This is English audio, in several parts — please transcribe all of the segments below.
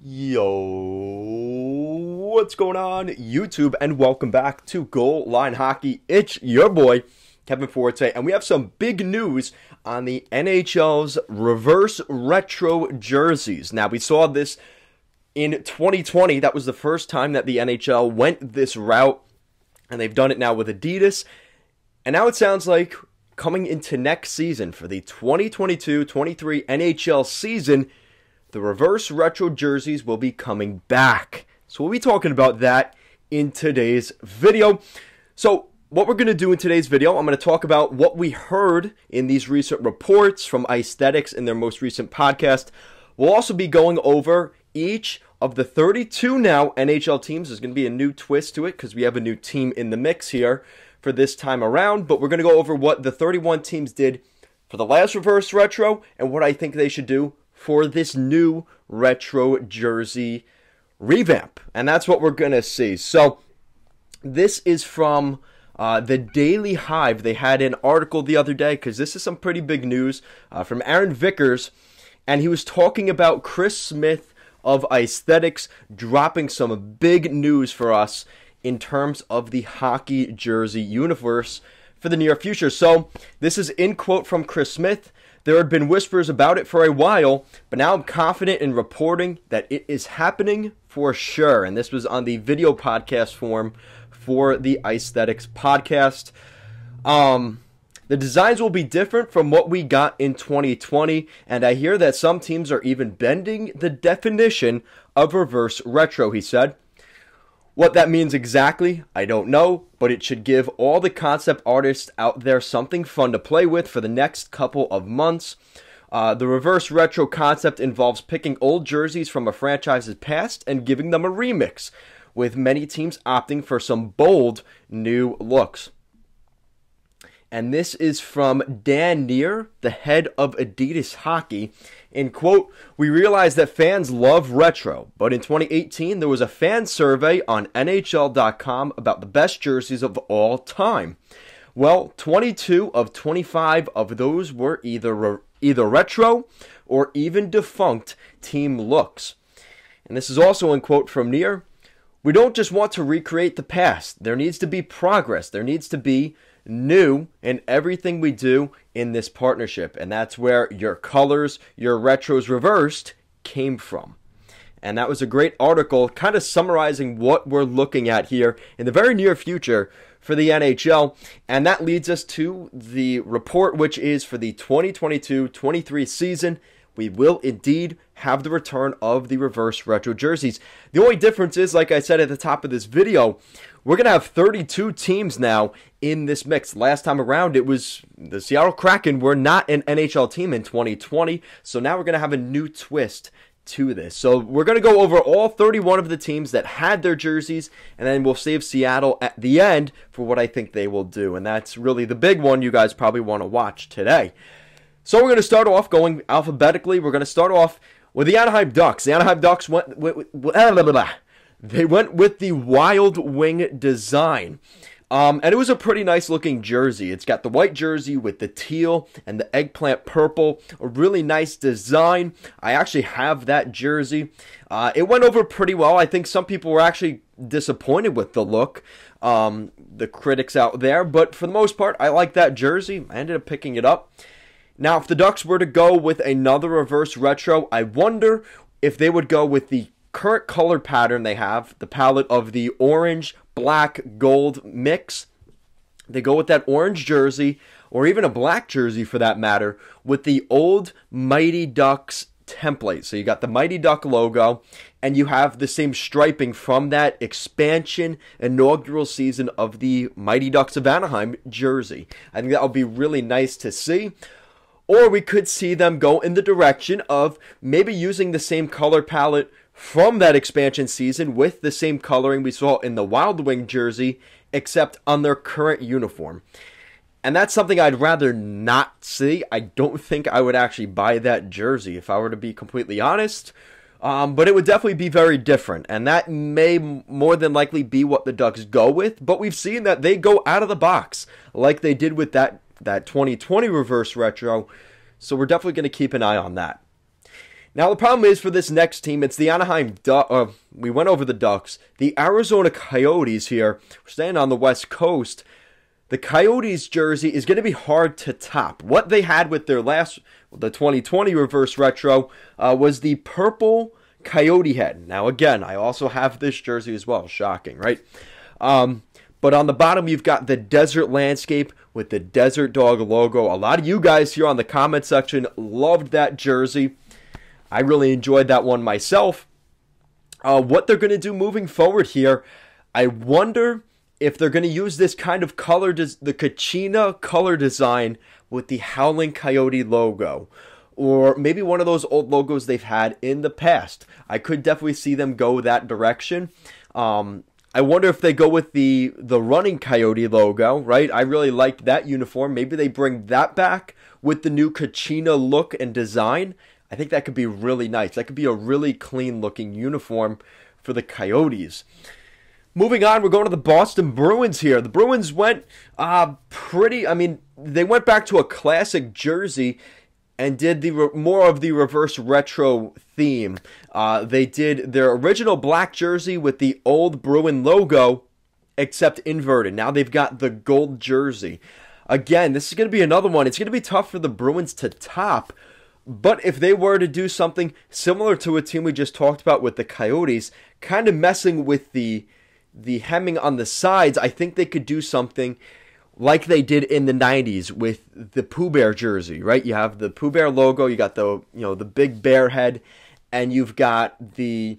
Yo, what's going on, YouTube, and welcome back to Goal Line Hockey. It's your boy, Kevin Forte, and we have some big news on the NHL's reverse retro jerseys. Now, we saw this in 2020. That was the first time that the NHL went this route, and they've done it now with Adidas. And now it sounds like coming into next season for the 2022-23 NHL season, the reverse retro jerseys will be coming back. So we'll be talking about that in today's video. So what we're going to do in today's video, I'm going to talk about what we heard in these recent reports from Aesthetics in their most recent podcast. We'll also be going over each of the 32 now NHL teams. There's going to be a new twist to it because we have a new team in the mix here for this time around. But we're going to go over what the 31 teams did for the last reverse retro and what I think they should do for this new retro jersey revamp. And that's what we're going to see. So this is from the Daily Hive. They had an article the other day because this is some pretty big news from Aaron Vickers. And he was talking about Chris Smith of Aesthetics dropping some big news for us in terms of the hockey jersey universe for the near future. So this is in quote from Chris Smith. There had been whispers about it for a while, but now I'm confident in reporting that it is happening for sure. And this was on the video podcast form for the Aesthetics podcast. The designs will be different from what we got in 2020, and I hear that some teams are even bending the definition of reverse retro, he said. What that means exactly, I don't know, but it should give all the concept artists out there something fun to play with for the next couple of months. The reverse retro concept involves picking old jerseys from a franchise's past and giving them a remix, with many teams opting for some bold new looks. And this is from Dan Neer, the head of Adidas Hockey. In quote, we realize that fans love retro, but in 2018 there was a fan survey on NHL.com about the best jerseys of all time. Well, 22 of 25 of those were either retro or even defunct team looks. And this is also in quote from Neer. We don't just want to recreate the past. There needs to be progress. There needs to be new in everything we do in this partnership, and that's where your colors, your retros reversed came from. And that was a great article kind of summarizing what we're looking at here in the very near future for the NHL. And that leads us to the report, which is for the 2022-23 season. We will indeed have the return of the reverse retro jerseys. The only difference is, like I said at the top of this video, we're going to have 32 teams now in this mix. Last time around, it was the Seattle Kraken were not an NHL team in 2020. So now we're going to have a new twist to this. So we're going to go over all 31 of the teams that had their jerseys, and then we'll save Seattle at the end for what I think they will do. And that's really the big one you guys probably want to watch today. So we're going to start off going alphabetically. We're going to start off with the Anaheim Ducks. The Anaheim Ducks went with the Wild Wing design. And it was a pretty nice looking jersey. It's got the white jersey with the teal and the eggplant purple. A really nice design. I actually have that jersey. It went over pretty well. I think some people were actually disappointed with the look. The critics out there. But for the most part, I like that jersey. I ended up picking it up. Now, if the Ducks were to go with another reverse retro, I wonder if they would go with the current color pattern they have, the palette of the orange, black, gold mix. They go with that orange jersey, or even a black jersey for that matter, with the old Mighty Ducks template. So you got the Mighty Duck logo, and you have the same striping from that expansion inaugural season of the Mighty Ducks of Anaheim jersey. I think that would be really nice to see. Or we could see them go in the direction of maybe using the same color palette from that expansion season with the same coloring we saw in the Wild Wing jersey, except on their current uniform. And that's something I'd rather not see. I don't think I would actually buy that jersey if I were to be completely honest. But it would definitely be very different. And that may more than likely be what the Ducks go with. But we've seen that they go out of the box like they did with that 2020 reverse retro. So we're definitely going to keep an eye on that. Now, the problem is for this next team, it's the Anaheim Ducks. We went over the Ducks. The Arizona Coyotes here. We're staying on the West Coast. The Coyotes jersey is going to be hard to top. What they had with their the 2020 reverse retro, was the purple coyote head. Now, again, I also have this jersey as well. Shocking, right? But on the bottom, you've got the desert landscape with the Desert Dog logo. A lot of you guys here on the comment section loved that jersey. I really enjoyed that one myself. What they're going to do moving forward here, I wonder if they're going to use this kind of color, the Kachina color design with the Howling Coyote logo. Or maybe one of those old logos they've had in the past. I could definitely see them go that direction. I wonder if they go with the Running Coyote logo, right? I really liked that uniform. Maybe they bring that back with the new Kachina look and design. I think that could be really nice. That could be a really clean-looking uniform for the Coyotes. Moving on, we're going to the Boston Bruins here. The Bruins went they went back to a classic jersey and did more of the reverse retro theme. They did their original black jersey with the old Bruin logo, except inverted. Now they've got the gold jersey. Again, this is going to be another one. It's going to be tough for the Bruins to top. But if they were to do something similar to a team we just talked about with the Coyotes, kind of messing with the hemming on the sides, I think they could do something like they did in the 90s with the Pooh Bear jersey, right? You have the Pooh Bear logo, you got the big bear head, and you've got I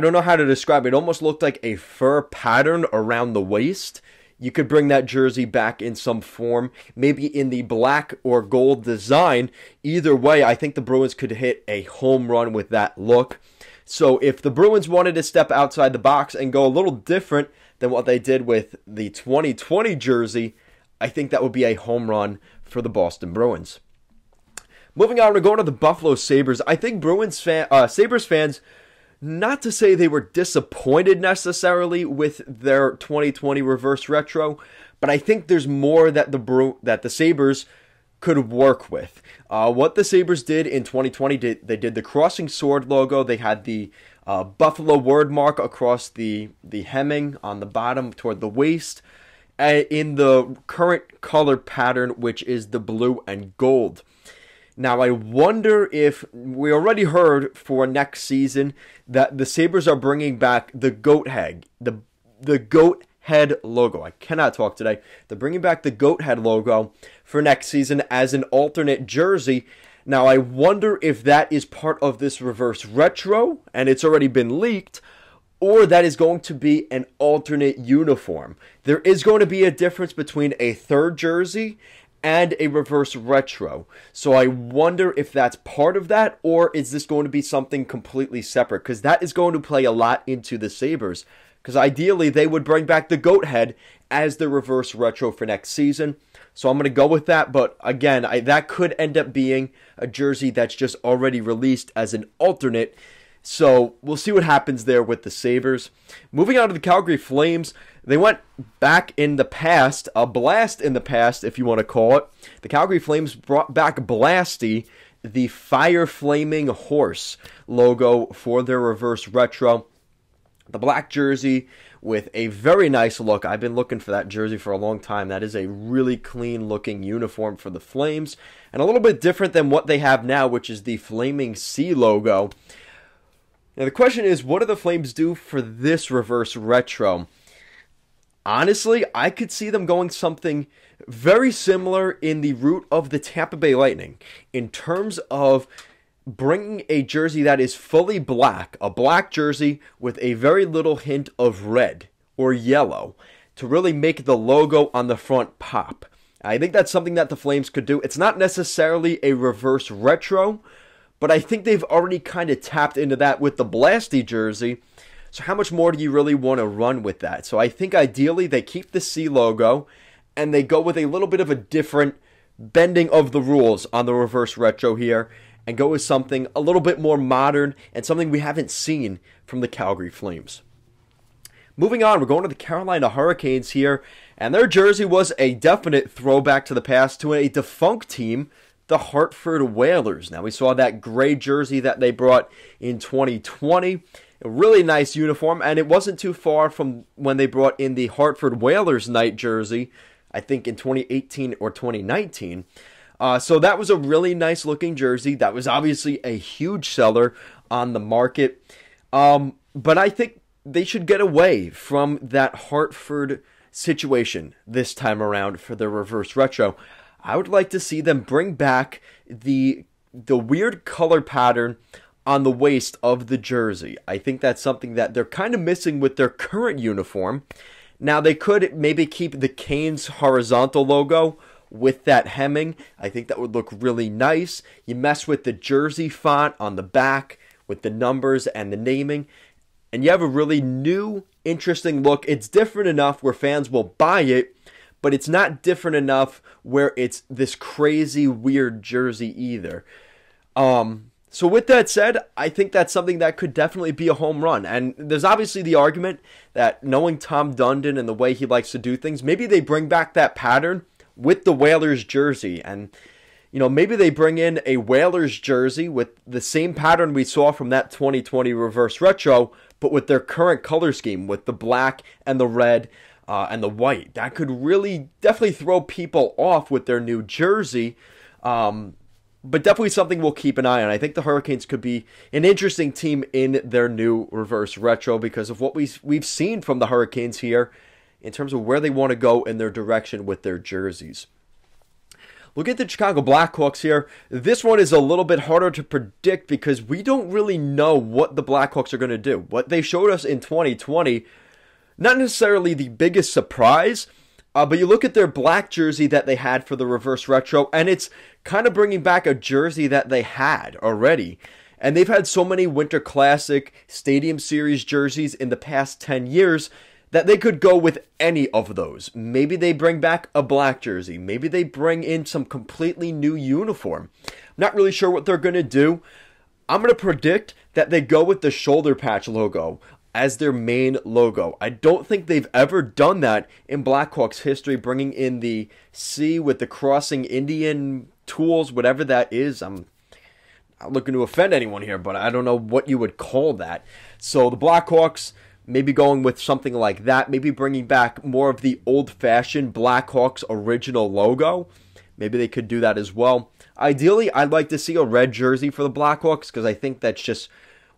don't know how to describe it. It almost looked like a fur pattern around the waist. You could bring that jersey back in some form, maybe in the black or gold design. Either way, I think the Bruins could hit a home run with that look. So if the Bruins wanted to step outside the box and go a little different than what they did with the 2020 jersey, I think that would be a home run for the Boston Bruins. Moving on, we're going to the Buffalo Sabres. I think Sabres fans, not to say they were disappointed necessarily with their 2020 reverse retro, but I think there's more that the Sabres could work with. What the Sabres did in 2020, they did the crossing sword logo. They had the Buffalo word mark across the hemming on the bottom toward the waist, in the current color pattern, which is the blue and gold. Now, I wonder if we already heard for next season that the Sabres are bringing back the goat head, the goat head logo. I cannot talk today. They're bringing back the goat head logo for next season as an alternate jersey. Now, I wonder if that is part of this reverse retro, and it's already been leaked, or that is going to be an alternate uniform. There is going to be a difference between a third jersey and a reverse retro. So I wonder if that's part of that, or is this going to be something completely separate? Because that is going to play a lot into the Sabres. Because ideally, they would bring back the goat head as the reverse retro for next season. So I'm going to go with that. But again, that could end up being a jersey that's just already released as an alternate. So we'll see what happens there with the Sabres. Moving on to the Calgary Flames. They went back in the past, a blast in the past, if you want to call it. The Calgary Flames brought back Blasty, the fire flaming horse logo for their reverse retro. The black jersey with a very nice look. I've been looking for that jersey for a long time. That is a really clean looking uniform for the Flames. And a little bit different than what they have now, which is the Flaming Sea logo. Now the question is, what do the Flames do for this reverse retro? Honestly, I could see them going something very similar in the route of the Tampa Bay Lightning in terms of bringing a jersey that is fully black, a black jersey with a very little hint of red or yellow to really make the logo on the front pop. I think that's something that the Flames could do. It's not necessarily a reverse retro, but I think they've already kind of tapped into that with the Blasty jersey. So how much more do you really want to run with that? So I think ideally they keep the C logo and they go with a little bit of a different bending of the rules on the reverse retro here and go with something a little bit more modern and something we haven't seen from the Calgary Flames. Moving on, we're going to the Carolina Hurricanes here, and their jersey was a definite throwback to the past, to a defunct team, the Hartford Whalers. Now, we saw that gray jersey that they brought in 2020. A really nice uniform, and it wasn't too far from when they brought in the Hartford Whalers night jersey, I think in 2018 or 2019. So that was a really nice looking jersey. That was obviously a huge seller on the market. But I think they should get away from that Hartford situation this time around for their reverse retro. I would like to see them bring back the weird color pattern on the waist of the jersey. I think that's something that they're kind of missing with their current uniform. Now, they could maybe keep the Canes horizontal logo with that hemming. I think that would look really nice. You mess with the jersey font on the back with the numbers and the naming, and you have a really new, interesting look. It's different enough where fans will buy it, but it's not different enough where it's this crazy, weird jersey either. So with that said, I think that's something that could definitely be a home run. And there's obviously the argument that knowing Tom Dundon and the way he likes to do things, maybe they bring back that pattern with the Whalers jersey. And, you know, maybe they bring in a Whalers jersey with the same pattern we saw from that 2020 reverse retro, but with their current color scheme, with the black and the red and the white. That could really definitely throw people off with their new jersey. But definitely something we'll keep an eye on. I think the Hurricanes could be an interesting team in their new reverse retro because of what we've seen from the Hurricanes here in terms of where they want to go in their direction with their jerseys. Look at the Chicago Blackhawks here. This one is a little bit harder to predict because we don't really know what the Blackhawks are going to do. What they showed us in 2020, not necessarily the biggest surprise, but you look at their black jersey that they had for the reverse retro, and it's kind of bringing back a jersey that they had already. And they've had so many Winter Classic Stadium Series jerseys in the past 10 years that they could go with any of those. Maybe they bring back a black jersey. Maybe they bring in some completely new uniform. I'm not really sure what they're going to do. I'm going to predict that they go with the shoulder patch logo as their main logo. I don't think they've ever done that in Blackhawks history, bringing in the C with the crossing Indian tools, whatever that is. I'm not looking to offend anyone here, but I don't know what you would call that. So the Blackhawks, maybe going with something like that, maybe bringing back more of the old-fashioned Blackhawks original logo. Maybe they could do that as well. Ideally, I'd like to see a red jersey for the Blackhawks because I think that's just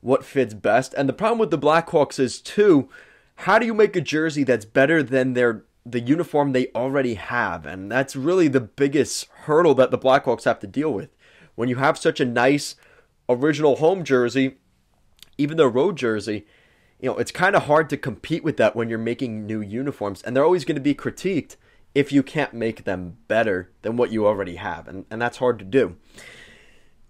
what fits best. And the problem with the Blackhawks is, too, how do you make a jersey that's better than the uniform they already have? And that's really the biggest hurdle that the Blackhawks have to deal with. When you have such a nice original home jersey, even their road jersey, you know, it's kind of hard to compete with that when you're making new uniforms. And they're always going to be critiqued if you can't make them better than what you already have. And that's hard to do.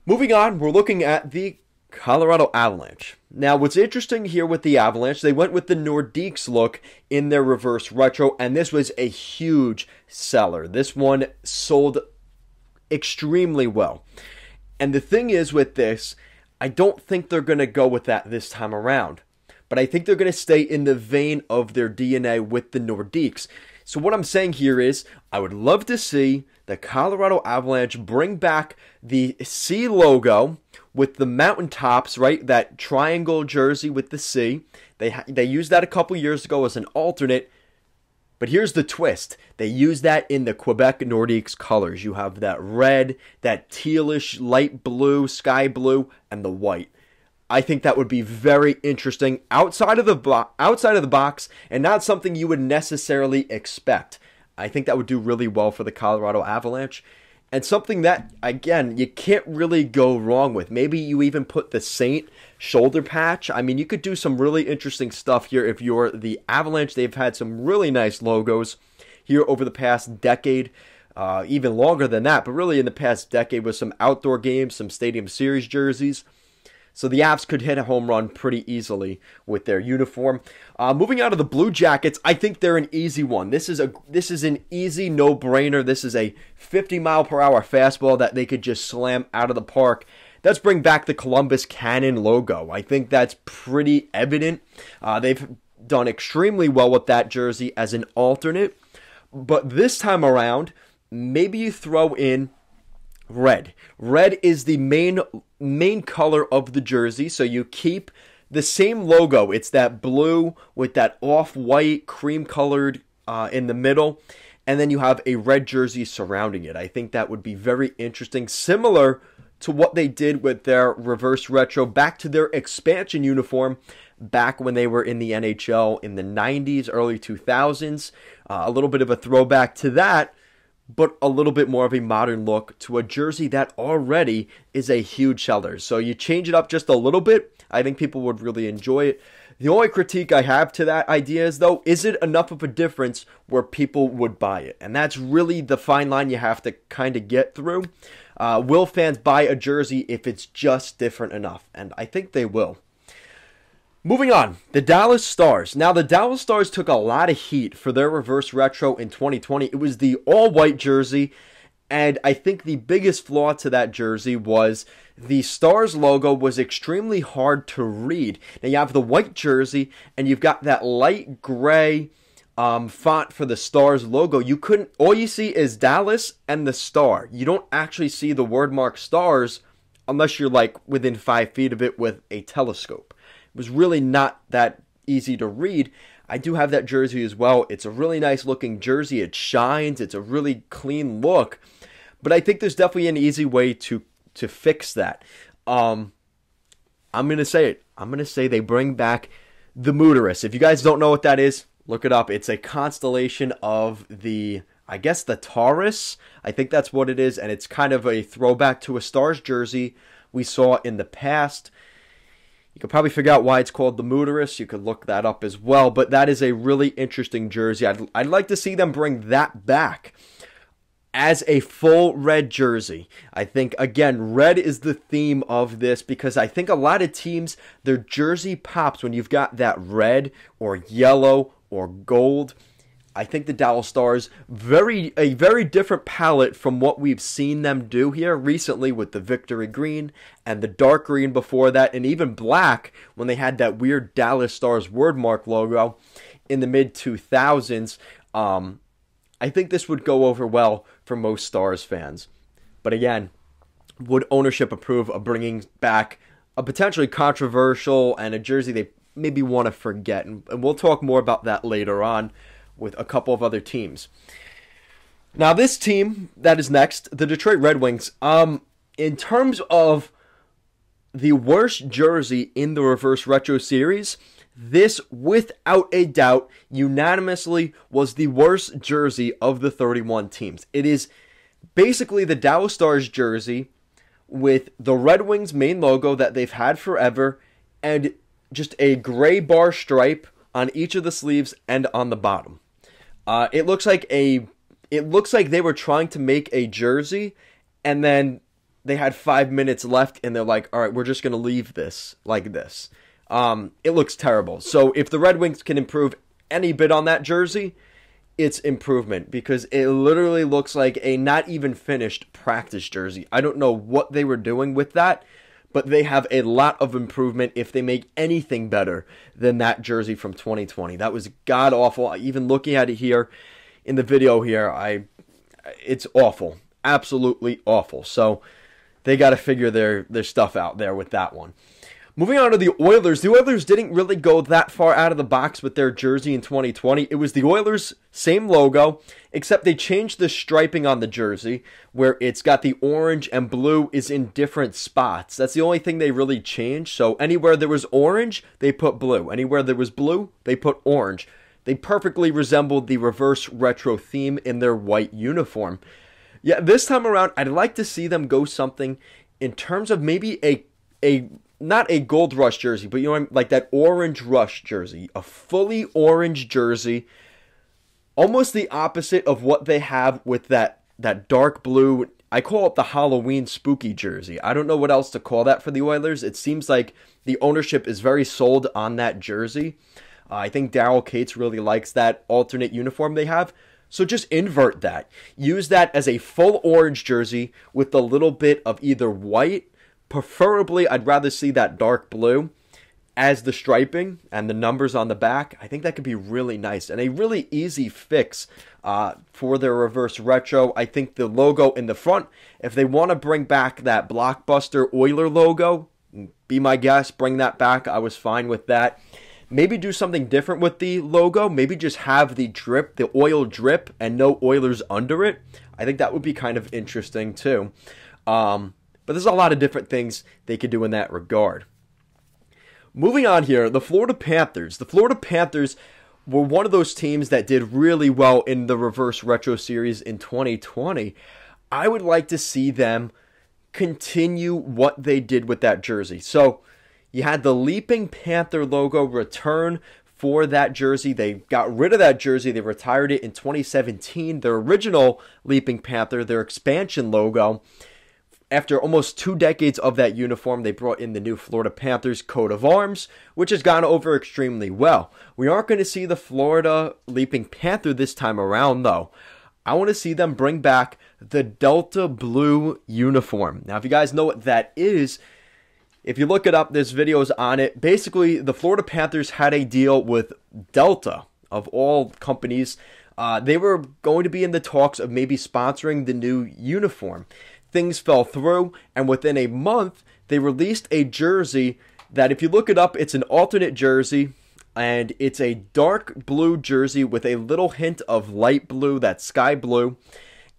Moving on, we're looking at the Colorado Avalanche. Now, what's interesting here with the Avalanche, they went with the Nordiques look in their reverse retro, and this was a huge seller. This one sold extremely well. And the thing is with this, I don't think they're going to go with that this time around. But I think they're going to stay in the vein of their DNA with the Nordiques. So what I'm saying here is, I would love to see the Colorado Avalanche bring back the C logo with the mountaintops, right? That triangle jersey with the C. They used that a couple years ago as an alternate. But here's the twist. They use that in the Quebec Nordiques colors. You have that red, that tealish light blue, sky blue, and the white. I think that would be very interesting outside of the box and not something you would necessarily expect. I think that would do really well for the Colorado Avalanche. And something that, again, you can't really go wrong with. Maybe you even put the Saint shoulder patch. I mean, you could do some really interesting stuff here if you're the Avalanche. They've had some really nice logos here over the past decade, even longer than that. But really in the past decade with some outdoor games, some Stadium Series jerseys. So the Avs could hit a home run pretty easily with their uniform. Moving out of the Blue Jackets, I think they're an easy one. This is an easy no-brainer. This is a 50-mile-per-hour fastball that they could just slam out of the park. Let's bring back the Columbus Cannon logo. I think that's pretty evident. They've done extremely well with that jersey as an alternate. But this time around, maybe you throw in Red. Red is the main color of the jersey, so you keep the same logo. It's that blue with that off-white, cream-colored in the middle, and then you have a red jersey surrounding it. I think that would be very interesting, similar to what they did with their reverse retro back to their expansion uniform back when they were in the NHL in the 90s, early 2000s. A little bit of a throwback to that, but a little bit more of a modern look to a jersey that already is a huge seller. So you change it up just a little bit, I think people would really enjoy it. The only critique I have to that idea is, though, is it enough of a difference where people would buy it? And that's really the fine line you have to kind of get through. Will fans buy a jersey if it's just different enough? And I think they will. Moving on, the Dallas Stars. Now, the Dallas Stars took a lot of heat for their reverse retro in 2020. It was the all-white jersey, and I think the biggest flaw to that jersey was the Stars logo was extremely hard to read. Now, you have the white jersey, and you've got that light gray font for the Stars logo. All you see is Dallas and the Star. You don't actually see the word mark Stars unless you're like within 5 feet of it with a telescope. It was really not that easy to read. I do have that jersey as well. It's a really nice looking jersey. It shines. It's a really clean look. But I think there's definitely an easy way to fix that. I'm going to say it. I'm going to say they bring back the Mooterus. If you guys don't know what that is, look it up. It's a constellation of the Taurus. I think that's what it is. And it's kind of a throwback to a Stars jersey we saw in the past. You could probably figure out why it's called the Mooterus. You could look that up as well. But that is a really interesting jersey. I'd like to see them bring that back as a full red jersey. I think, again, red is the theme of this because I think a lot of teams, their jersey pops when you've got that red or yellow or gold. I think the Dallas Stars, a very different palette from what we've seen them do here recently with the Victory Green and the dark green before that, and even black when they had that weird Dallas Stars wordmark logo in the mid-2000s. I think this would go over well for most Stars fans. But again, would ownership approve of bringing back a potentially controversial and a jersey they maybe want to forget? And we'll talk more about that later on with a couple of other teams. Now, this team that is next, the Detroit Red Wings, in terms of the worst jersey in the Reverse Retro Series, this, without a doubt, unanimously was the worst jersey of the 31 teams. It is basically the Dallas Stars jersey with the Red Wings main logo that they've had forever and just a gray bar stripe on each of the sleeves and on the bottom. It looks like they were trying to make a jersey, and then they had 5 minutes left, and they're like, all right, we're just going to leave this like this. It looks terrible. So if the Red Wings can improve any bit on that jersey, it's improvement, because it literally looks like a not even finished practice jersey. I don't know what they were doing with that, but they have a lot of improvement if they make anything better than that jersey from 2020. That was god-awful. Even looking at it here in the video here, it's awful. Absolutely awful. So they got to figure their stuff out there with that one. Moving on to the Oilers. The Oilers didn't really go that far out of the box with their jersey in 2020. It was the Oilers' same logo, except they changed the striping on the jersey, where it's got the orange and blue is in different spots. That's the only thing they really changed. So anywhere there was orange, they put blue. Anywhere there was blue, they put orange. They perfectly resembled the reverse retro theme in their white uniform. Yeah, this time around, I'd like to see them go something in terms of maybe a not a gold rush jersey, but like that orange rush jersey, a fully orange jersey, almost the opposite of what they have with that dark blue. I call it the Halloween spooky jersey. I don't know what else to call that for the Oilers. It seems like the ownership is very sold on that jersey. I think Daryl Cates really likes that alternate uniform they have. So just invert that. Use that as a full orange jersey with a little bit of either white. Preferably, I'd rather see that dark blue. as the striping and the numbers on the back. I think that could be really nice and a really easy fix for their reverse retro. I think the logo in the front, if they want to bring back that blockbuster Oiler logo, be my guest, bring that back. I was fine with that. Maybe do something different with the logo. Maybe just have the drip, the oil drip, and no Oilers under it. I think that would be kind of interesting too. But there's a lot of different things they could do in that regard. Moving on here, the Florida Panthers. The Florida Panthers were one of those teams that did really well in the reverse retro series in 2020. I would like to see them continue what they did with that jersey. So you had the Leaping Panther logo return for that jersey. They got rid of that jersey. They retired it in 2017. Their original Leaping Panther, their expansion logo. After almost 2 decades of that uniform, they brought in the new Florida Panthers coat of arms, which has gone over extremely well. We aren't going to see the Florida Leaping Panther this time around, though. I want to see them bring back the Delta Blue uniform. Now, if you guys know what that is, if you look it up, there's videos on it. Basically, the Florida Panthers had a deal with Delta, of all companies. They were going to be in the talks of maybe sponsoring the new uniform. Things fell through, and within a month, they released a jersey that, if you look it up, it's an alternate jersey, and it's a dark blue jersey with a little hint of light blue, that's sky blue,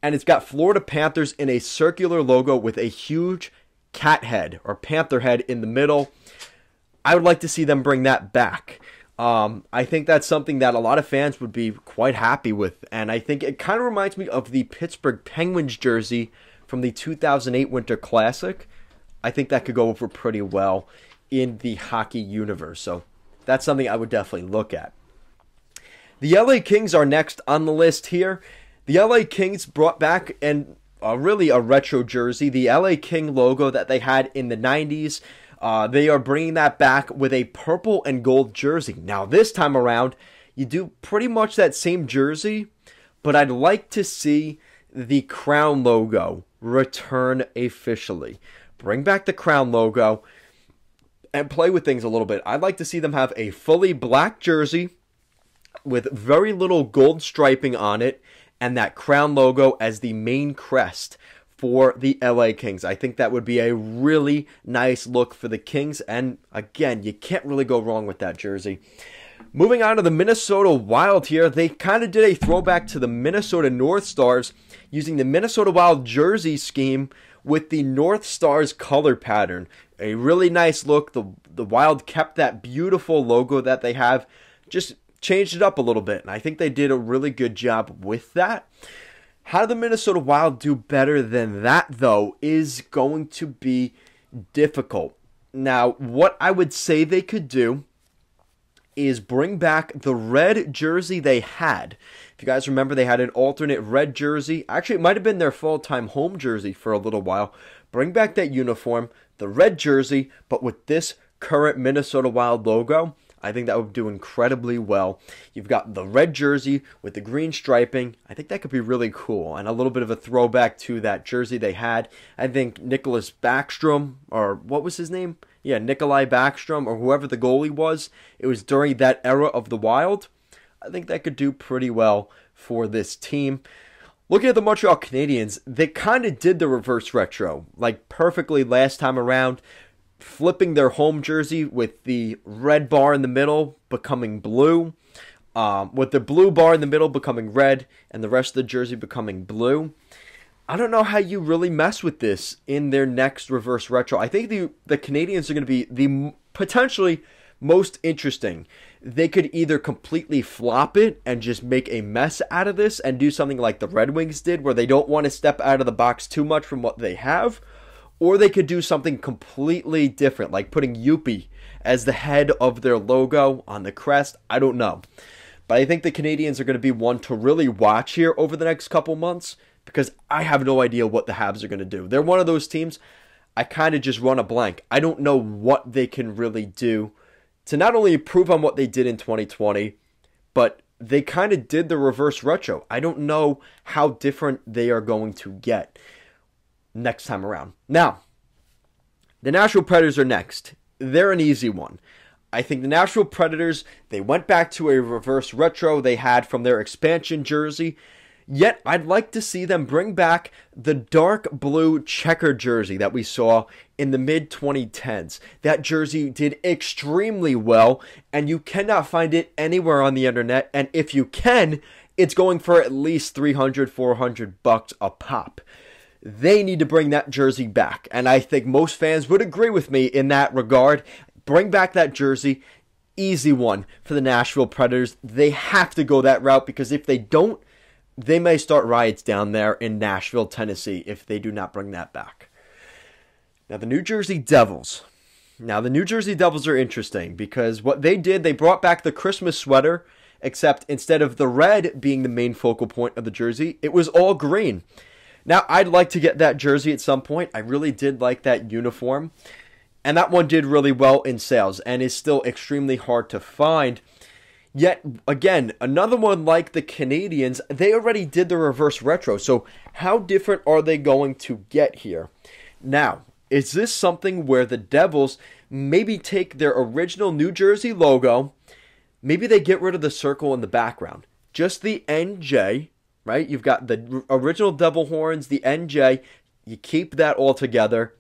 and it's got Florida Panthers in a circular logo with a huge cat head, or panther head, in the middle. I would like to see them bring that back. I think that's something that a lot of fans would be quite happy with, and I think it kind of reminds me of the Pittsburgh Penguins jersey from the 2008 Winter Classic. I think that could go over pretty well in the hockey universe. So that's something I would definitely look at. The LA Kings are next on the list here. The LA Kings brought back really a retro jersey, the LA King logo that they had in the 90s. They are bringing that back with a purple and gold jersey. Now this time around, you do pretty much that same jersey, but I'd like to see the crown logo return officially. Bring back the crown logo and play with things a little bit. I'd like to see them have a fully black jersey with very little gold striping on it and that crown logo as the main crest for the LA Kings. I think that would be a really nice look for the Kings, and again, you can't really go wrong with that jersey. Moving on to the Minnesota Wild here, they kind of did a throwback to the Minnesota North Stars using the Minnesota Wild jersey scheme with the North Stars color pattern. A really nice look. The Wild kept that beautiful logo that they have, just changed it up a little bit, and I think they did a really good job with that. How do the Minnesota Wild do better than that, though, is going to be difficult. Now, what I would say they could do is bring back the red jersey they had. If you guys remember, they had an alternate red jersey. Actually, it might have been their full-time home jersey for a little while. Bring back that uniform, the red jersey, but with this current Minnesota Wild logo. I think that would do incredibly well. You've got the red jersey with the green striping. I think that could be really cool, and a little bit of a throwback to that jersey they had. I think Nicholas Backstrom, or what was his name? Yeah, Nikolai Backstrom, or whoever the goalie was. It was during that era of the Wild. I think that could do pretty well for this team. Looking at the Montreal Canadiens, they kind of did the reverse retro, like perfectly last time around, flipping their home jersey with the red bar in the middle becoming blue, with the blue bar in the middle becoming red, and the rest of the jersey becoming blue. I don't know how you really mess with this in their next reverse retro. I think the Canadiens are going to be the potentially most interesting. They could either completely flop it and just make a mess out of this and do something like the Red Wings did, where they don't want to step out of the box too much from what they have, or they could do something completely different, like putting Yuppie as the head of their logo on the crest. I don't know. But I think the Canadiens are going to be one to really watch here over the next couple months, because I have no idea what the Habs are going to do. They're one of those teams, I kind of just run a blank. I don't know what they can really do to not only improve on what they did in 2020, but they kind of did the reverse retro. I don't know how different they are going to get next time around. Now, the Nashville Predators are next. They're an easy one. I think the Nashville Predators, they went back to a reverse retro they had from their expansion jersey. Yet, I'd like to see them bring back the dark blue checker jersey that we saw in the mid-2010s. That jersey did extremely well, and you cannot find it anywhere on the internet. And if you can, it's going for at least $300, $400 a pop. They need to bring that jersey back, and I think most fans would agree with me in that regard. Bring back that jersey. Easy one for the Nashville Predators. They have to go that route, because if they don't, they may start riots down there in Nashville, Tennessee, if they do not bring that back. Now, the New Jersey Devils. Now, the New Jersey Devils are interesting, because what they did, they brought back the Christmas sweater, except instead of the red being the main focal point of the jersey, it was all green. Now, I'd like to get that jersey at some point. I really did like that uniform. And that one did really well in sales and is still extremely hard to find. Yet, again, another one like the Canadiens, they already did the reverse retro. So how different are they going to get here? Now, is this something where the Devils maybe take their original New Jersey logo, maybe they get rid of the circle in the background, just the NJ, right? You've got the original Devil horns, the NJ, you keep that all together,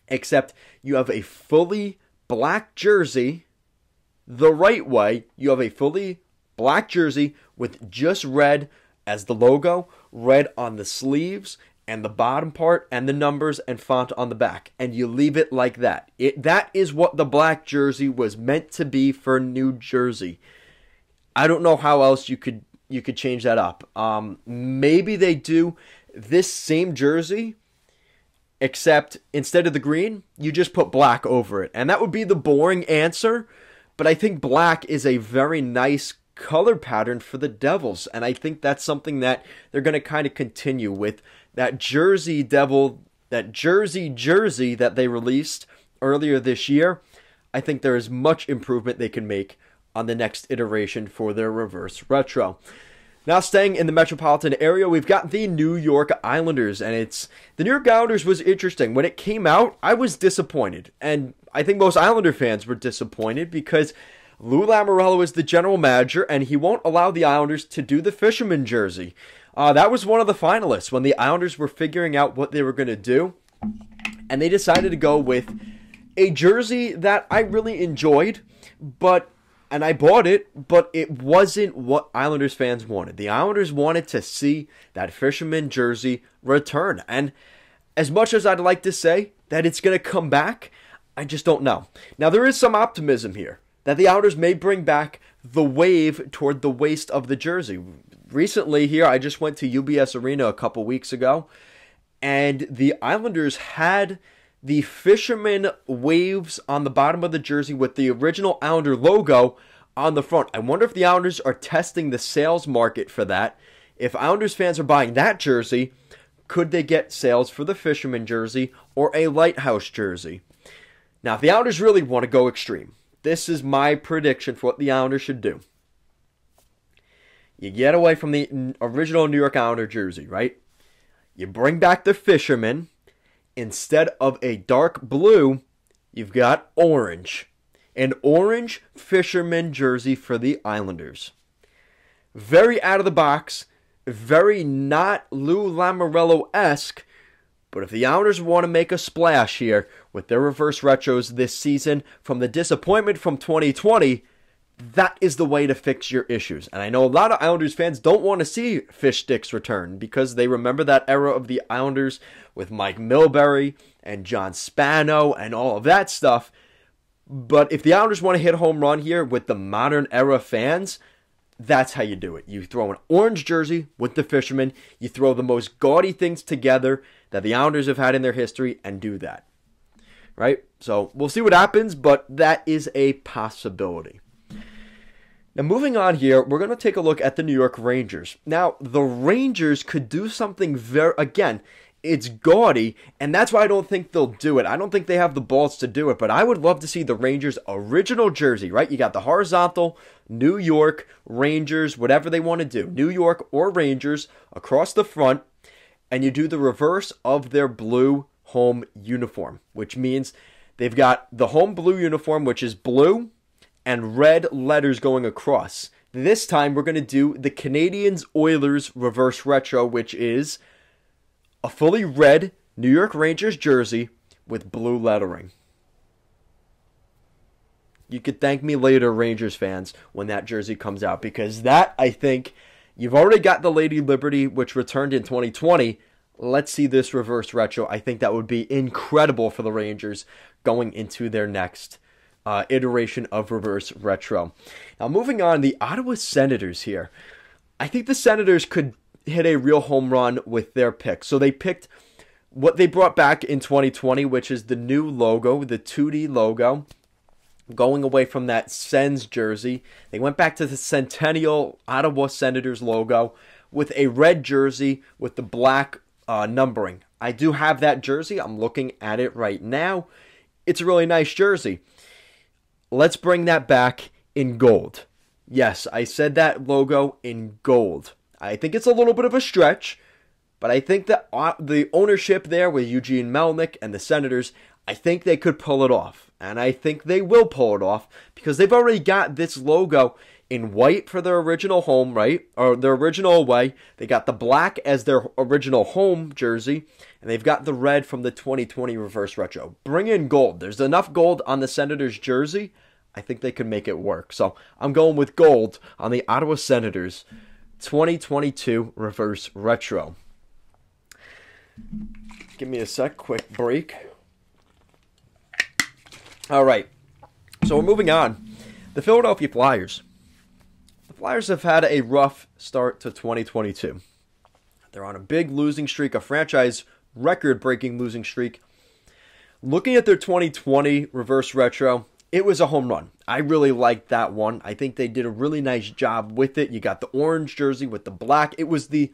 except you have a fully black jersey. The right way, you have a fully black jersey with just red as the logo, red on the sleeves and the bottom part and the numbers and font on the back, and you leave it like that. That is what the black jersey was meant to be for New Jersey. I don't know how else you could change that up. Maybe they do this same jersey, except instead of the green, you just put black over it, and that would be the boring answer. But I think black is a very nice color pattern for the Devils. And I think that's something that they're going to kind of continue with. That Jersey Devil, that jersey that they released earlier this year, I think there is much improvement they can make on the next iteration for their reverse retro. Now, staying in the metropolitan area, we've got the New York Islanders, and the New York Islanders was interesting. When it came out, I was disappointed, and I think most Islander fans were disappointed because Lou Lamoriello is the general manager, and he won't allow the Islanders to do the fisherman jersey. That was one of the finalists when the Islanders were figuring out what they were going to do, and they decided to go with a jersey that I really enjoyed, and I bought it, but it wasn't what Islanders fans wanted. The Islanders wanted to see that fisherman jersey return. And as much as I'd like to say that it's going to come back, I just don't know. Now, there is some optimism here that the Islanders may bring back the wave toward the waist of the jersey. Recently here, I just went to UBS Arena a couple weeks ago, and the Islanders had the fisherman waves on the bottom of the jersey with the original Islander logo on the front. I wonder if the Islanders are testing the sales market for that. If Islanders fans are buying that jersey, could they get sales for the fisherman jersey or a lighthouse jersey? Now, if the Islanders really want to go extreme, this is my prediction for what the Islanders should do. You get away from the original New York Islander jersey, right? You bring back the fisherman. Instead of a dark blue, you've got orange. An orange fisherman jersey for the Islanders. Very out of the box. Very not Lou Lamoriello-esque. But if the Islanders want to make a splash here with their reverse retros this season from the disappointment from 2020, that is the way to fix your issues. And I know a lot of Islanders fans don't want to see fish sticks return because they remember that era of the Islanders with Mike Milbury and John Spano and all of that stuff. But if the Islanders want to hit a home run here with the modern era fans, that's how you do it. You throw an orange jersey with the fisherman. You throw the most gaudy things together that the Islanders have had in their history and do that. Right? So we'll see what happens, but that is a possibility. Now, moving on here, we're going to take a look at the New York Rangers. Now, the Rangers could do something again, it's gaudy, and that's why I don't think they'll do it. I don't think they have the balls to do it, but I would love to see the Rangers' original jersey, right? You got the horizontal, New York, Rangers, whatever they want to do. New York or Rangers across the front, and you do the reverse of their blue home uniform, which means they've got the home blue uniform, which is blue, and red letters going across. This time we're going to do the Canadiens Oilers reverse retro, which is a fully red New York Rangers jersey with blue lettering. You could thank me later, Rangers fans, when that jersey comes out, because that, I think, you've already got the Lady Liberty, which returned in 2020. Let's see this reverse retro. I think that would be incredible for the Rangers going into their next iteration of reverse retro. Now, moving on, the Ottawa Senators here. I think the Senators could hit a real home run with their pick. So they picked what they brought back in 2020, which is the new logo, the 2D logo. Going away from that Sens jersey, they went back to the Centennial Ottawa Senators logo with a red jersey with the black numbering. I do have that jersey. I'm looking at it right now. It's a really nice jersey. Let's bring that back in gold. Yes, I said that logo in gold. I think it's a little bit of a stretch, but I think that the ownership there with Eugene Melnyk and the Senators, I think they could pull it off. And I think they will pull it off because they've already got this logo in white for their original home, right? Or their original away. They got the black as their original home jersey. And they've got the red from the 2020 reverse retro. Bring in gold. There's enough gold on the Senators jersey. I think they can make it work. So I'm going with gold on the Ottawa Senators 2022 reverse retro. Give me a sec. Quick break. All right, so we're moving on. The Philadelphia Flyers. The Flyers have had a rough start to 2022. They're on a big losing streak, a franchise record-breaking losing streak. Looking at their 2020 reverse retro, it was a home run. I really liked that one. I think they did a really nice job with it. You got the orange jersey with the black. It was the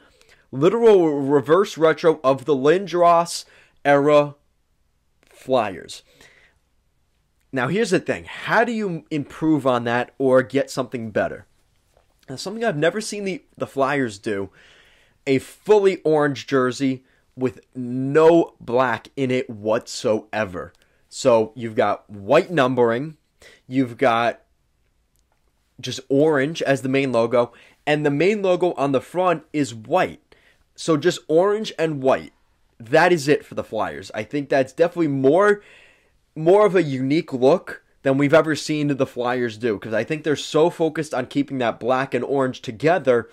literal reverse retro of the Lindros era Flyers. Now, here's the thing. How do you improve on that or get something better? Now, something I've never seen the Flyers do, a fully orange jersey with no black in it whatsoever. So you've got white numbering, you've got just orange as the main logo, and the main logo on the front is white. So just orange and white. That is it for the Flyers. I think that's definitely more of a unique look than we've ever seen the Flyers do, because I think they're so focused on keeping that black and orange together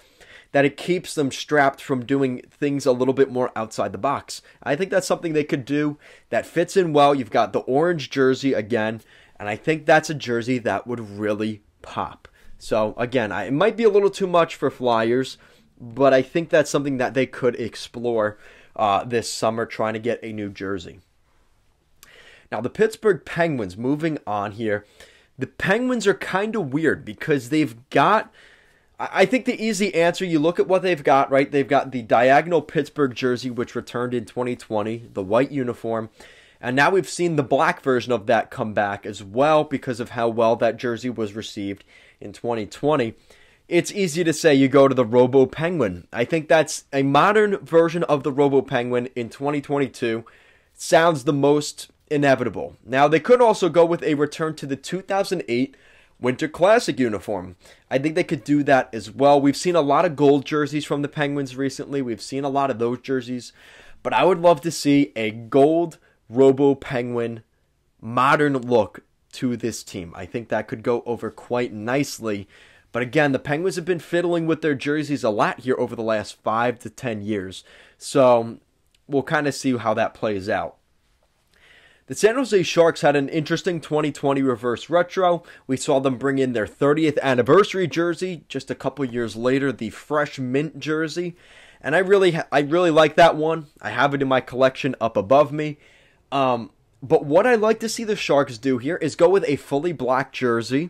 that it keeps them strapped from doing things a little bit more outside the box. I think that's something they could do that fits in well. You've got the orange jersey again, and I think that's a jersey that would really pop. So again, it might be a little too much for Flyers, but I think that's something that they could explore this summer, trying to get a new jersey. Now, the Pittsburgh Penguins, moving on here. The Penguins are kind of weird because they've got, I think the easy answer, you look at what they've got, right? They've got the diagonal Pittsburgh jersey, which returned in 2020, the white uniform. And now we've seen the black version of that come back as well because of how well that jersey was received in 2020. It's easy to say you go to the Robo Penguin. I think that's a modern version of the Robo Penguin in 2022. Sounds the most inevitable. Now, they could also go with a return to the 2008 Winter Classic uniform. I think they could do that as well. We've seen a lot of gold jerseys from the Penguins recently. We've seen a lot of those jerseys. But I would love to see a gold Robo Penguin modern look to this team. I think that could go over quite nicely. But again, the Penguins have been fiddling with their jerseys a lot here over the last 5 to 10 years. So we'll kind of see how that plays out. The San Jose Sharks had an interesting 2020 reverse retro. We saw them bring in their 30th anniversary jersey just a couple years later, the fresh mint jersey. And I really like that one. I have it in my collection up above me. But what I like to see the Sharks do here is go with a fully black jersey.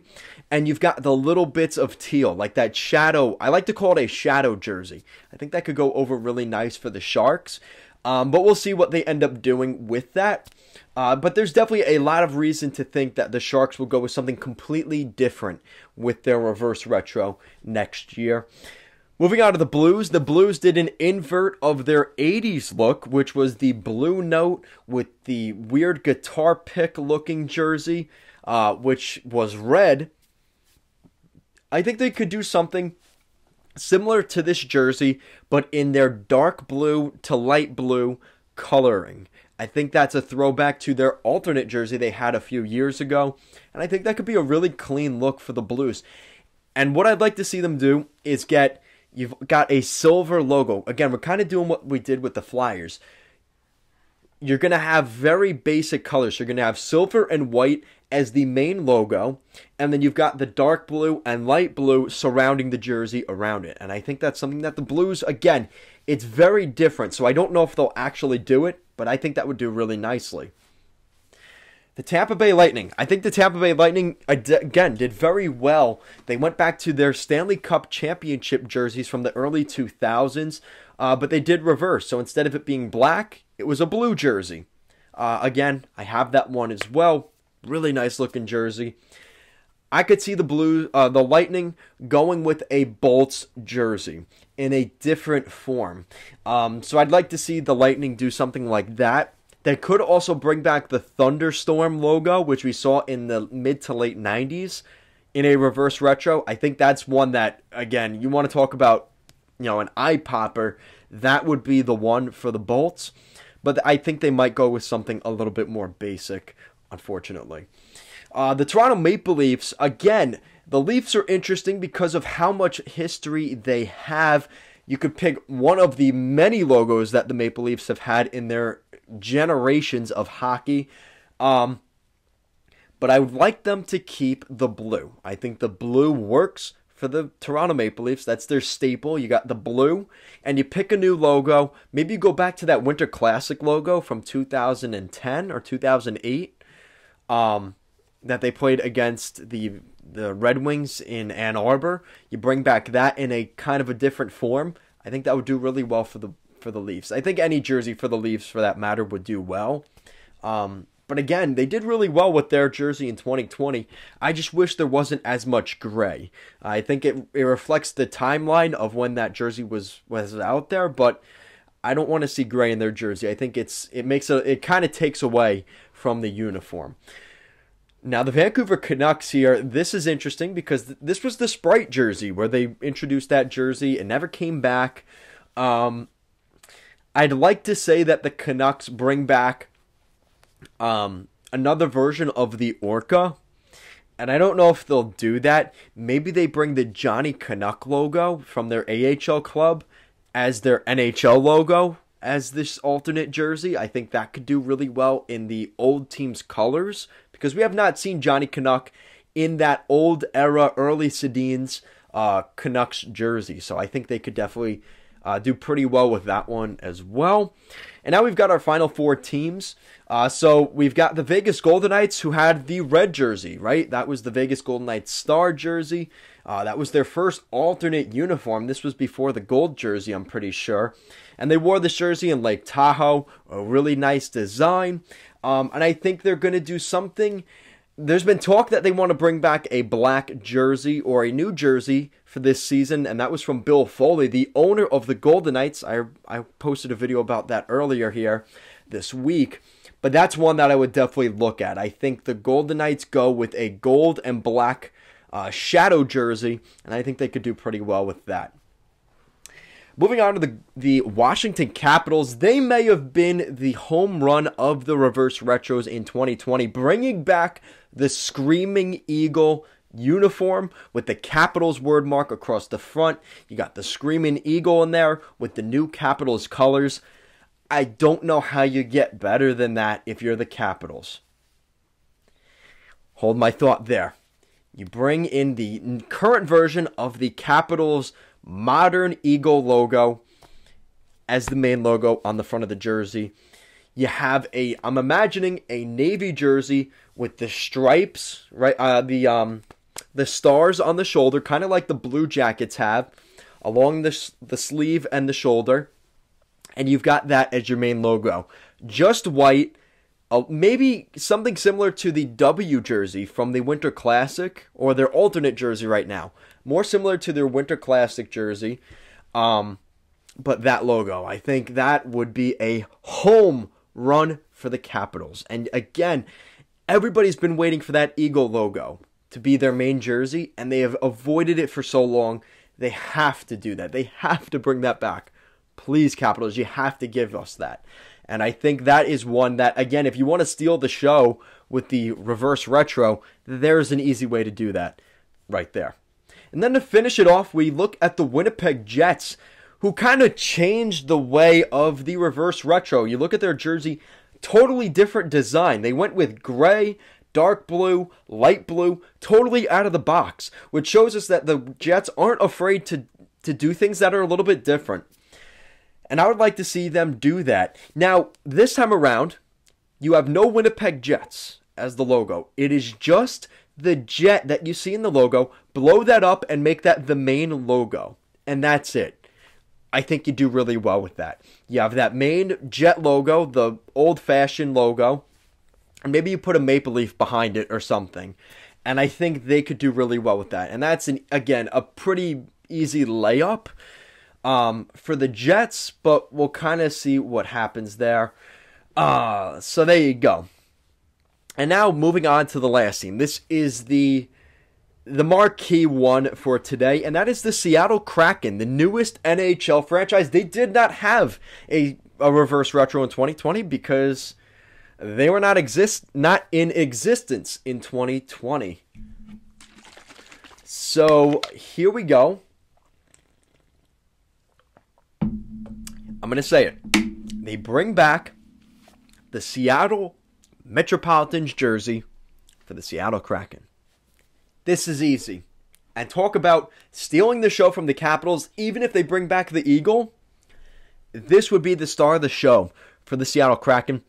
And you've got the little bits of teal, like that shadow. I like to call it a shadow jersey. I think that could go over really nice for the Sharks. But we'll see what they end up doing with that. But there's definitely a lot of reason to think that the Sharks will go with something completely different with their reverse retro next year. Moving on to the Blues did an invert of their 80s look, which was the blue note with the weird guitar pick looking jersey, which was red. I think they could do something similar to this jersey, but in their dark blue to light blue coloring. I think that's a throwback to their alternate jersey they had a few years ago, and I think that could be a really clean look for the Blues. And what I'd like to see them do is you've got a silver logo. Again, we're kind of doing what we did with the Flyers. You're going to have very basic colors. You're going to have silver and white as the main logo, and then you've got the dark blue and light blue surrounding the jersey around it. And I think that's something that the Blues, again, it's very different. So I don't know if they'll actually do it, but I think that would do really nicely. The Tampa Bay Lightning. I think the Tampa Bay Lightning, again, did very well. They went back to their Stanley Cup championship jerseys from the early 2000s, but they did reverse. So instead of it being black, it was a blue jersey. Again, I have that one as well. Really nice looking jersey. I could see the Lightning going with a Bolts jersey in a different form. So I'd like to see the Lightning do something like that. They could also bring back the Thunderstorm logo, which we saw in the mid to late 90s in a reverse retro. I think that's one that, again, you want to talk about, an eye popper. That would be the one for the Bolts. But I think they might go with something a little bit more basic, unfortunately. The Toronto Maple Leafs, again, the Leafs are interesting because of how much history they have. You could pick one of the many logos that the Maple Leafs have had in their generations of hockey. But I would like them to keep the blue. I think the blue works for the Toronto Maple Leafs. That's their staple. You got the blue, and you pick a new logo. Maybe you go back to that Winter Classic logo from 2010 or 2008 that they played against the Red Wings in Ann Arbor. You bring back that in a kind of a different form. I think that would do really well for the Leafs. I think any jersey for the Leafs, for that matter, would do well. But again, they did really well with their jersey in 2020. I just wish there wasn't as much gray. I think it reflects the timeline of when that jersey was out there, but I don't want to see gray in their jersey. I think it kind of takes away from the uniform. Now, the Vancouver Canucks here, this is interesting because this was the Sprite jersey where they introduced that jersey and never came back. I'd like to say that the Canucks bring back another version of the Orca, and I don't know if they'll do that. Maybe they bring the Johnny Canuck logo from their AHL club as their NHL logo as this alternate jersey. I think that could do really well in the old team's colors because we have not seen Johnny Canuck in that old era, early Sedin's Canucks jersey. So I think they could definitely do pretty well with that one as well. And now we've got our final four teams. So we've got the Vegas Golden Knights, who had the red jersey, right? That was the Vegas Golden Knights star jersey. That was their first alternate uniform. This was before the gold jersey, I'm pretty sure. And they wore this jersey in Lake Tahoe, a really nice design. And I think they're going to do something. There's been talk that they want to bring back a black jersey or a new jersey for this season, and that was from Bill Foley, the owner of the Golden Knights. I posted a video about that earlier here this week, but that's one that I would definitely look at. I think the Golden Knights go with a gold and black shadow jersey, and I think they could do pretty well with that. Moving on to the Washington Capitals, they may have been the home run of the reverse retros in 2020, bringing back the Screaming Eagle uniform with the Capitals word mark across the front. You got the Screaming Eagle in there with the new Capitals colors. I don't know how you get better than that if you're the Capitals. Hold my thought there. You bring in the current version of the Capitals modern eagle logo as the main logo on the front of the jersey. You have I'm imagining a navy jersey with the stripes, right? The stars on the shoulder, kind of like the Blue Jackets have, along the sleeve and the shoulder. And you've got that as your main logo. Just white, maybe something similar to the W jersey from the Winter Classic, or their alternate jersey right now. More similar to their Winter Classic jersey, but that logo. I think that would be a home run for the Capitals. And again, everybody's been waiting for that Eagle logo to be their main jersey, and they have avoided it for so long. They have to do that. They have to bring that back. Please, Capitals, you have to give us that. And I think that is one that, again, if you want to steal the show with the reverse retro, there's an easy way to do that right there. And then to finish it off, we look at the Winnipeg Jets, who kind of changed the way of the reverse retro. You look at their jersey, totally different design. They went with gray, dark blue, light blue, totally out of the box, which shows us that the Jets aren't afraid to do things that are a little bit different. And I would like to see them do that. Now, this time around, you have no Winnipeg Jets as the logo. It is just the jet that you see in the logo. Blow that up and make that the main logo. And that's it. I think you do really well with that. You have that main jet logo, the old-fashioned logo. And maybe you put a maple leaf behind it or something. And I think they could do really well with that. And that's, again, a pretty easy layup for the Jets, but we'll kind of see what happens there. So there you go. And now moving on to the last team. This is the marquee one for today, and that is the Seattle Kraken, the newest NHL franchise. They did not have a reverse retro in 2020 because they were not in existence in 2020. So here we go. I'm going to say it. They bring back the Seattle Metropolitans jersey for the Seattle Kraken. This is easy. And talk about stealing the show from the Capitals. Even if they bring back the Eagle, this would be the star of the show for the Seattle Kraken.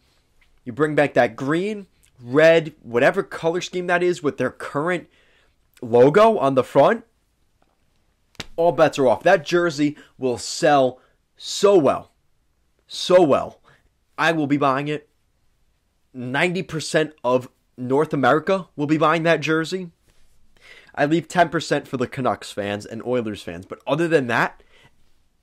You bring back that green, red, whatever color scheme that is with their current logo on the front. All bets are off. That jersey will sell so well. So well. I will be buying it. 90% of North America will be buying that jersey. I leave 10% for the Canucks fans and Oilers fans. But other than that,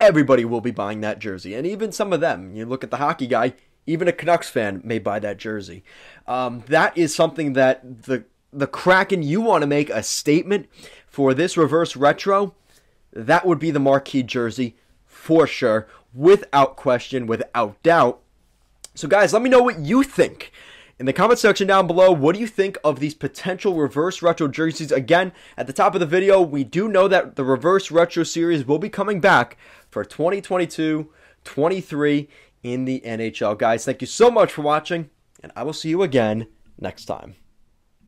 everybody will be buying that jersey. And even some of them. You look at the hockey guy, even a Canucks fan may buy that jersey. That is something that the Kraken, you want to make a statement for this reverse retro. That would be the marquee jersey for sure. Without question, without doubt. So guys, let me know what you think in the comment section down below. What do you think of these potential reverse retro jerseys? Again, at the top of the video, we do know that the reverse retro series will be coming back for 2022-23 in the NHL. Guys, thank you so much for watching, and I will see you again next time.